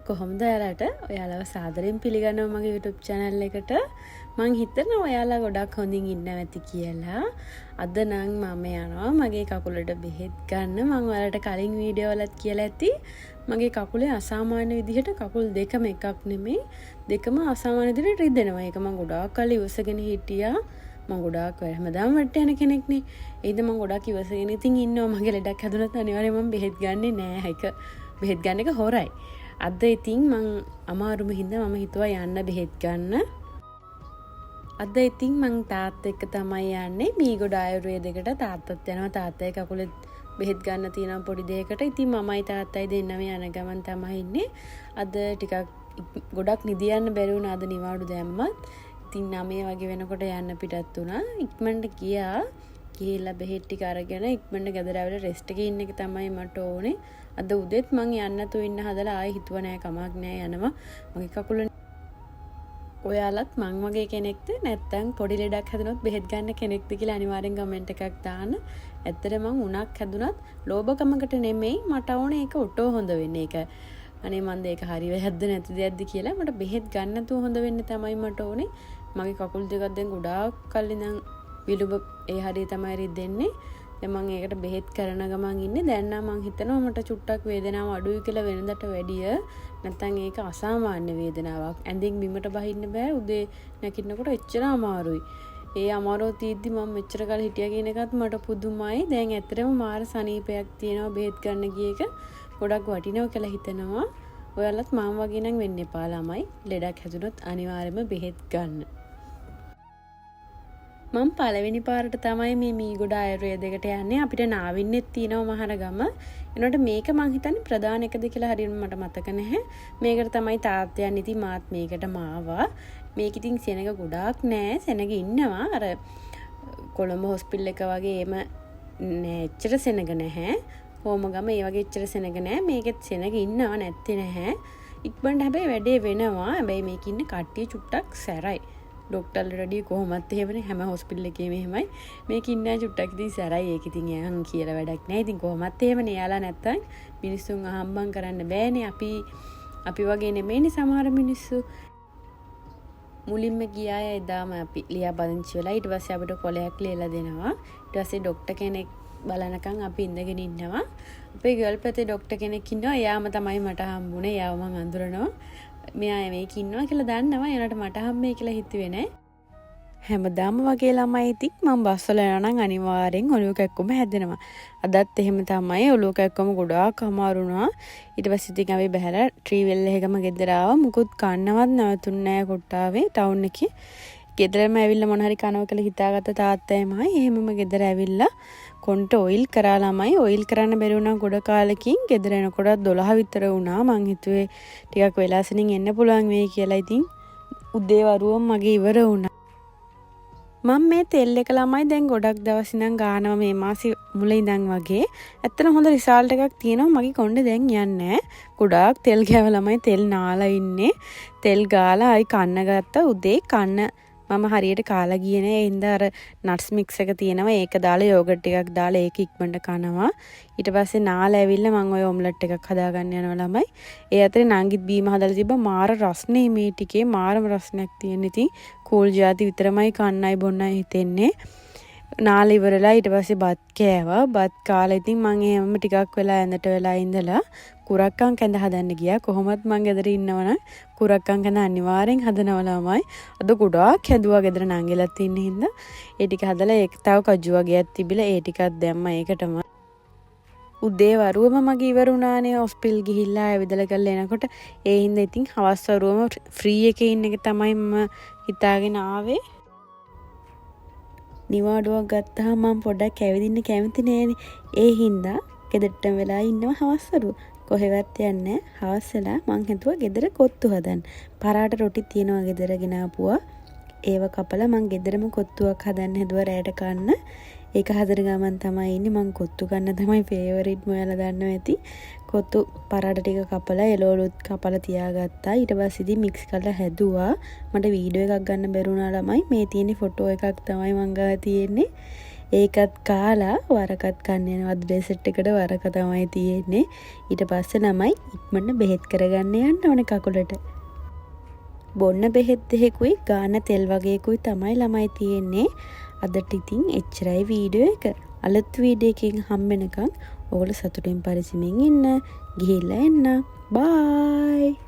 කොහොමද ඔයාලට? ඔයාලව සාදරයෙන් පිළිගන්නවා මගේ YouTube channel එකට. මං හිතනවා ඔයාලා ගොඩක් හොඳින් ඉන්නවා ඇති කියලා. අද නම් මම යනවා මගේ කකුලට බෙහෙත් ගන්න. මං ඔයාලට කලින් වීඩියෝ වලත් කියලා ඇති. මගේ කකුලේ අසාමාන්‍ය විදිහට කකුල් දෙකම එකක් නෙමෙයි දෙකම අසාමාන්‍ය විදිහට රිදෙනවා. ඒක මං ගොඩාක් කල් ඉවසගෙන හිටියා. මම ගොඩාක් හැමදාම වට්ට යන කෙනෙක් නේ. ඒද මම ගොඩාක් ඉවසගෙන ඉතින් ඉන්නවා. මගේ ලෙඩක් හැදුනත් අනිවාර්යයෙන් මම බෙහෙත් ගන්නෙ නෑ. ඒක බෙහෙත් ගන්න එක හොරයි. අද ඉතින් මං අමාරුම හින්දා මම හිතුවා යන්න බෙහෙත් ගන්න. අද ඉතින් මං තාත්තා එක්ක තමයි යන්නේ. මීගොඩ ආයුර්වේදයකට තාත්තත් යනවා. තාත්තයි කකුලේ බෙහෙත් ගන්න තියෙනවා පොඩි දෙයකට. ඉතින් මමයි තාත්තයි දෙන්නම යන ගමන් තමයි ඉන්නේ. අද ටිකක් ගොඩක් නිදියන්න බැරි වුණා. අද නිවාඩු දැම්මත්. ඉතින් 9 වගේ වෙනකොට යන්න පිටත් වුණා. ඉක්මනට ගියා. ගිහිල්ලා බෙහෙත් ටික අරගෙන ඉක්මනට ගෙදර ආවලා රෙස්ට් එකේ ඉන්න එක තමයි මට ඕනේ. අද උදේත් මං යන්න තු ඉන්න හදලා ආයෙ හිතුවා නෑ කමක් නෑ යනවා. මගේ කකුල ඔයාලත් මං වගේ කෙනෙක්ද නැත්නම් පොඩි ලෙඩක් හැදුනොත් බෙහෙත් ගන්න කෙනෙක්ද කියලා අනිවාර්යෙන් කමෙන්ට් එකක් දාන්න. ඇත්තට මං උණක් හැදුනත් ලෝභකමකට නෙමෙයි මට ඕනේ ඒක ඔටෝ හොඳ වෙන්නේ. ඒක අනේ මන්ද ඒක හරි වැරද්ද නැති දෙයක්ද කියලා මට බෙහෙත් ගන්න නැතුව හොඳ වෙන්න තමයි මට ඕනේ. මගේ කකුල් දෙකක් දැන් ගොඩාක් කල් ඉඳන් විලුඹ ඒ හරිය තමයි රිදෙන්නේ. දැන් මම ඒකට බෙහෙත් කරන ගමන් ඉන්නේ. දැන් නම් මම හිතනවා මට චුට්ටක් වේදනාව අඩුයි කියලා වෙනදට වැඩිය. නැත්තම් ඒක අසාමාන්‍ය වේදනාවක්. ඇඳින් බිමට බහින්න බෑ. උදේ නැගිටිනකොට එච්චර අමාරුයි. ඒ අමාරුව තීද්දි මම මෙච්චර කල් හිටියා කියන එකත් මට පුදුමයි. දැන් ඇත්තටම මාර සනීපයක් තියෙනවා බෙහෙත් ගන්න ගිය එක. ගොඩක් වටිනවා කියලා හිතනවා. ඔයාලත් මම වගේ නම් වෙන්න එපා ළමයි. ලෙඩක් හැදුනොත් අනිවාර්යයෙන්ම බෙහෙත් ගන්න. මම පළවෙනි පාරට තමයි මේ මීගොඩ ආයුර්වේදයකට යන්නේ. අපිට නාවින්නෙත් තියෙනවා මහරගම. එනකොට මේක මං හිතන්නේ ප්‍රධාන එකද කියලා හරියටම මට මතක නැහැ. මේකට තමයි තාත්තයන් ඉතින් මාත් මේකටම ආවා. මේක ඉතින් සෙනඟ ගොඩාක් නෑ. සෙනඟ ඉන්නවා. අර කොළඹ හොස්පිටල් එක වගේ එම නෑ එච්චර සෙනඟ නැහැ. හෝමගම ඒ වගේ එච්චර සෙනඟ නෑ. මේකෙත් සෙනඟ ඉන්නවා නැත්තේ නැහැ. ඉක්මනට හැබැයි වැඩේ වෙනවා. හැබැයි මේක ඉන්න කට්ටිය චුට්ටක් සැරයි. ඩොක්ටර්ලා රෙඩි කොහොමත් එහෙමනේ හැම හොස්පිටල් එකේම එහෙමයි. මේක ඉන්න චුට්ටක් ඉතින් සැරයි. ඒක ඉතින් යන් කියලා වැඩක් නැහැ. ඉතින් කොහොමත් එහෙමනේ. යාලා නැත්තම් මිනිස්සුන් අහම්බම් කරන්න බෑනේ. අපි වගේ නෙමෙයිනේ සමහර මිනිස්සු. මුලින්ම ගියා එදාම අපි ලියාපදිංචි වෙලා ඊට පස්සේ අපිට කොලයක් ලියලා දෙනවා. ඊට පස්සේ ડોක්ටර් කෙනෙක් බලනකම් අපි ඉඳගෙන ඉන්නවා. අපේ ගර්ල් පැත්තේ ડોක්ටර් කෙනෙක් ඉන්නවා. එයාම තමයි මට හම්බුනේ. එයාව මං අඳුරනවා. මෙයා මේක ඉන්නවා කියලා දන්නවා. එයාට මට හම්බෙයි කියලා හිතුවේ නෑ. හැමදාම වගේ ළමයි ඉතින් මම බස් වල යනවා නම් අනිවාර්යෙන් ඔලුව කැක්කුම හැදෙනවා. අදත් එහෙම තමයි ඔලුව කැක්කුම ගොඩාක් අමාරු වුණා. ඊට පස්සේ ඉතින් අපි බහැලා ට්‍රීවෙල් එකකම ගෙදර ආවා. මුකුත් කන්නවත් නැවතුන්නේ නෑ කොට්ටාවේ ටවුන් එකේ. ගෙදරම ඇවිල්ලා මොන හරි කනවා කියලා හිතාගත්ත තාත්තයිමයි. එහෙමම ගෙදර ඇවිල්ලා කොන්ට ඔයිල් කරා ළමයි. ඔයිල් කරන්න බැරි වුණා ගොඩ කාලෙකින්. ගෙදර එනකොට 12 විතර වුණා. මං හිතුවේ ටිකක් වෙලාසනින් එන්න පුළුවන් වෙයි කියලා. ඉතින් උදේ වරුවම මගේ ඉවර වුණා. මම මේ තෙල් එක ළමයි දැන් ගොඩක් දවස් ඉඳන් ගානවා මේ මාසෙ මුල ඉඳන් වගේ. ඇත්තටම හොඳ රිසල්ට් එකක් තියෙනවා. මගේ කොණ්ඩේ දැන් යන්නේ. ගොඩාක් තෙල් ගෑව ළමයි තෙල් නාලා ඉන්නේ. තෙල් ගාලා ආයි කන්න ගත්තා. උදේ කන්න මම හරියට කාලා ගියේ නෑ. ඒ හින්දා අර නට්ස් මික්ස් එක තියෙනවා. ඒක දාලා යෝගට් ටිකක් දාලා ඒක ඉක්මනට කනවා. ඊට පස්සේ නාලා ඇවිල්ලා මම ඔය ඔම්ලට් එකක් හදාගන්න යනවා ළමයි. ඒ අතරේ නංගිත් බීම හදලා තිබ්බා. මාර රස්නේ මේ ටිකේ මාරම රස්නයක් තියෙන. ඉතින් කූල් ජාති විතරමයි කන්නයි බොන්නයි හිතෙන්නේ. නාලා ඉවරලා ඊට පස්සේ බත් කෑවා. බත් කාලා ඉතින් මම එහෙමම ටිකක් වෙලා ඇඳට වෙලා ඉඳලා කුරක්කන් කැඳ හදන්න ගියා. කොහොමත් මං ගෙදර ඉන්නවනම් කුරක්කන් කැඳ අනිවාර්යෙන් හදනවා ළමයි. අද ගොඩාක් හැදුවා ගෙදර නංගිලත් ඉන්න හින්දා. ඒ ටික හදලා ඒක තව කජු වගේක් තිබිලා ඒ ටිකක් දැම්මා ඒකටම. උදේ වරුවම මගේ ඉවර වුණානේ හොස්පිටල් ගිහිල්ලා ඇවිදලා කරලා එනකොට. ඒ හින්දා ඉතින් හවස් වරුවම ෆ්‍රී එකේ ඉන්න එක තමයි මම හිතාගෙන ආවේ. නිවාඩුවක් ගත්තාම මම පොඩ්ඩක් ඇවිදින්න කැමති නෑනේ. ඒ හින්දා ගෙදරටම වෙලා ඉන්නවා හවස් වරුව. කොහෙවත් යන්නේ හවස් වෙලා මං හිතුවා ගෙදර කොත්තු හදන්න. පරාට රොටි තියනවා ගෙදර ගෙනාපුවා. ඒව කපලා මං ගෙදරම කොත්තුවක් හදන්න හැදුවා රැයට කන්න. ඒක හදන ගමන් තමයි ඉන්නේ. මං කොත්තු ගන්න තමයි ෆේවරිට්ම. ඔයාලා දන්නවා ඇති. කොත්තු පරාට ටික කපලා එළවලුත් කපලා තියාගත්තා. ඊට පස්සේ ඉතින් මික්ස් කරලා හැදුවා. මට වීඩියෝ එකක් ගන්න බැරි වුණා ළමයි. මේ තියෙන ෆොටෝ එකක් තමයි මං ගාව තියෙන්නේ. ඒකත් කාලා වරකත් කන්න යනවා. ඩෙසර්ට් එකට වරක තමයි තියෙන්නේ. ඊට පස්සේ ළමයි ඉක්මනට බෙහෙත් කරගන්න යන්න ඕනේ කකුලට. බොන්න බෙහෙත් දෙකකුයි ගාන තෙල් වගේකුයි තමයි ළමයි තියෙන්නේ. අදට ඉතින් එච්චරයි වීඩියෝ එක. අලුත් වීඩියෝ එකකින් හම්බෙනකන් ඔයගොල්ලෝ සතුටින් පරිස්සමින් ඉන්න. ගිහිල්ලා එන්න. බයි.